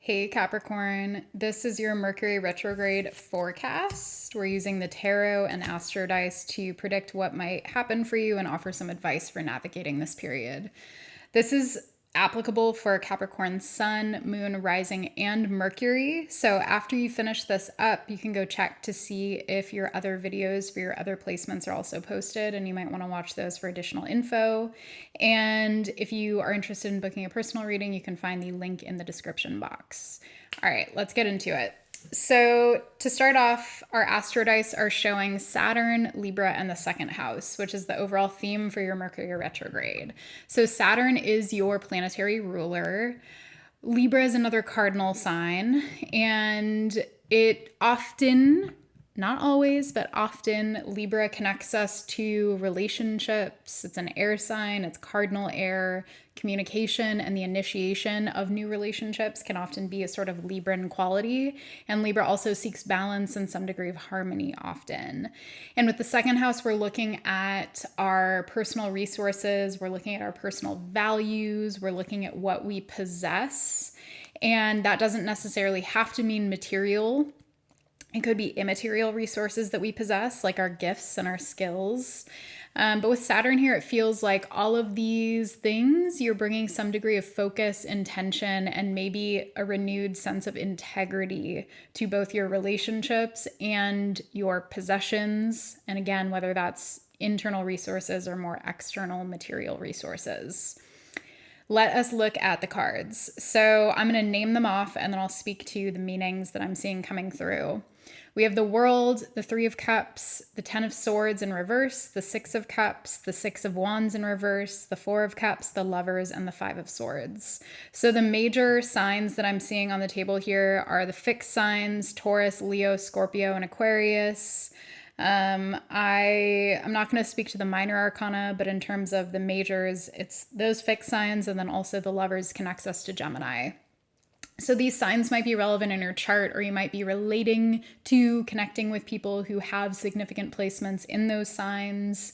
Hey Capricorn, this is your Mercury Retrograde forecast. We're using the tarot and astro dice to predict what might happen for you and offer some advice for navigating this period. This is applicable for Capricorn Sun, Moon, Rising, and Mercury. So after you finish this up, you can go check to see if your other videos for your other placements are also posted, and you might want to watch those for additional info. And if you are interested in booking a personal reading, you can find the link in the description box. All right, let's get into it. So to start off, our astro dice are showing Saturn, Libra, and the second house, which is the overall theme for your Mercury retrograde. So Saturn is your planetary ruler. Libra is another cardinal sign, and it often, not always, but often, Libra connects us to relationships. It's an air sign, it's cardinal air. Communication and the initiation of new relationships can often be a sort of Libran quality. And Libra also seeks balance and some degree of harmony often. And with the second house, we're looking at our personal resources, we're looking at our personal values, we're looking at what we possess. And that doesn't necessarily have to mean material. It could be immaterial resources that we possess, like our gifts and our skills. But with Saturn here, it feels like all of these things, you're bringing some degree of focus, intention, and maybe a renewed sense of integrity to both your relationships and your possessions. And again, whether that's internal resources or more external material resources. Let us look at the cards. So I'm going to name them off and then I'll speak to the meanings that I'm seeing coming through. We have the World, the Three of Cups, the Ten of Swords in reverse, the Six of Cups, the Six of Wands in reverse, the Four of Cups, the Lovers, and the Five of Swords. So the major signs that I'm seeing on the table here are the fixed signs, Taurus, Leo, Scorpio, and Aquarius. I'm not going to speak to the minor arcana, but in terms of the majors, it's those fixed signs, and then also the Lovers connects us to Gemini. So these signs might be relevant in your chart, or you might be relating to connecting with people who have significant placements in those signs.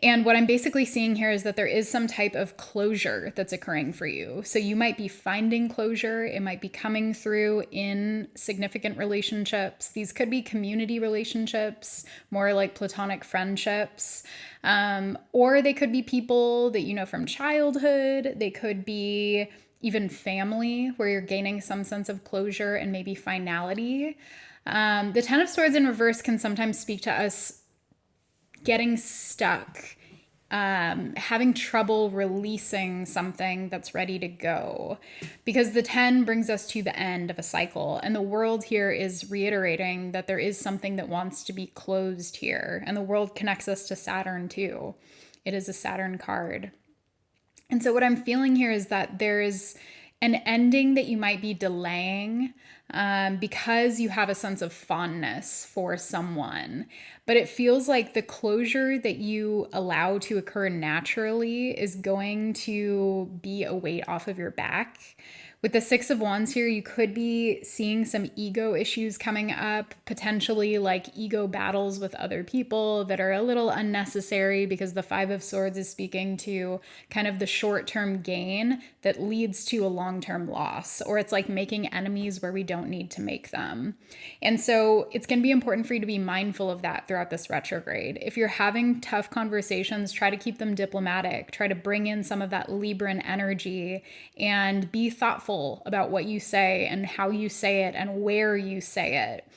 And what I'm basically seeing here is that there is some type of closure that's occurring for you. So you might be finding closure. It might be coming through in significant relationships. These could be community relationships, more like platonic friendships. Or they could be people that you know from childhood. They could be even family, where you're gaining some sense of closure and maybe finality. The Ten of Swords in reverse can sometimes speak to us getting stuck, having trouble releasing something that's ready to go. Because the 10 brings us to the end of a cycle. And the World here is reiterating that there is something that wants to be closed here. And the World connects us to Saturn too. It is a Saturn card. And so what I'm feeling here is that there's an ending that you might be delaying because you have a sense of fondness for someone. But it feels like the closure that you allow to occur naturally is going to be a weight off of your back. With the Six of Wands here, you could be seeing some ego issues coming up, potentially like ego battles with other people that are a little unnecessary, because the Five of Swords is speaking to kind of the short-term gain that leads to a long-term loss, or it's like making enemies where we don't need to make them. And so it's going to be important for you to be mindful of that throughout this retrograde. If you're having tough conversations, try to keep them diplomatic, try to bring in some of that Libran energy and be thoughtful about what you say and how you say it and where you say it.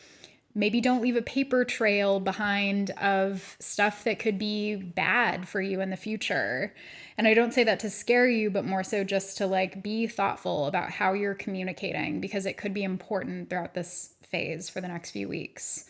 Maybe don't leave a paper trail behind of stuff that could be bad for you in the future. And I don't say that to scare you, but more so just to like be thoughtful about how you're communicating, because it could be important throughout this phase for the next few weeks.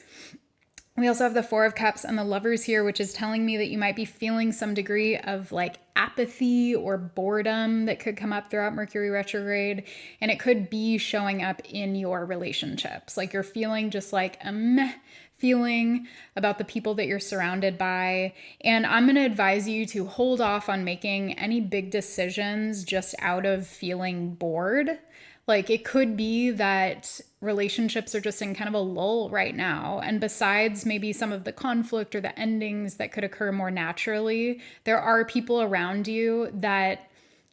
We also have the Four of Cups and the Lovers here, which is telling me that you might be feeling some degree of like apathy or boredom that could come up throughout Mercury retrograde. And it could be showing up in your relationships. Like you're feeling just like a meh feeling about the people that you're surrounded by. And I'm going to advise you to hold off on making any big decisions just out of feeling bored. Like it could be that relationships are just in kind of a lull right now. And besides maybe some of the conflict or the endings that could occur more naturally, there are people around you that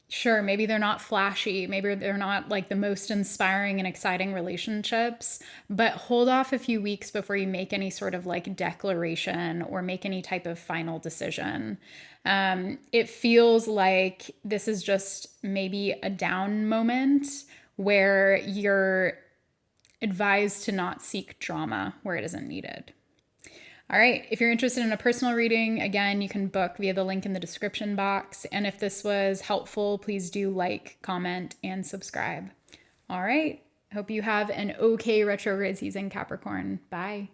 Sure, maybe they're not flashy, maybe they're not like the most inspiring and exciting relationships, but hold off a few weeks before you make any sort of like declaration or make any type of final decision. It feels like this is just maybe a down moment where you're advised to not seek drama where it isn't needed. All right. If you're interested in a personal reading, again, you can book via the link in the description box. And if this was helpful, please do like, comment, and subscribe. All right. Hope you have an okay retrograde season, Capricorn. Bye.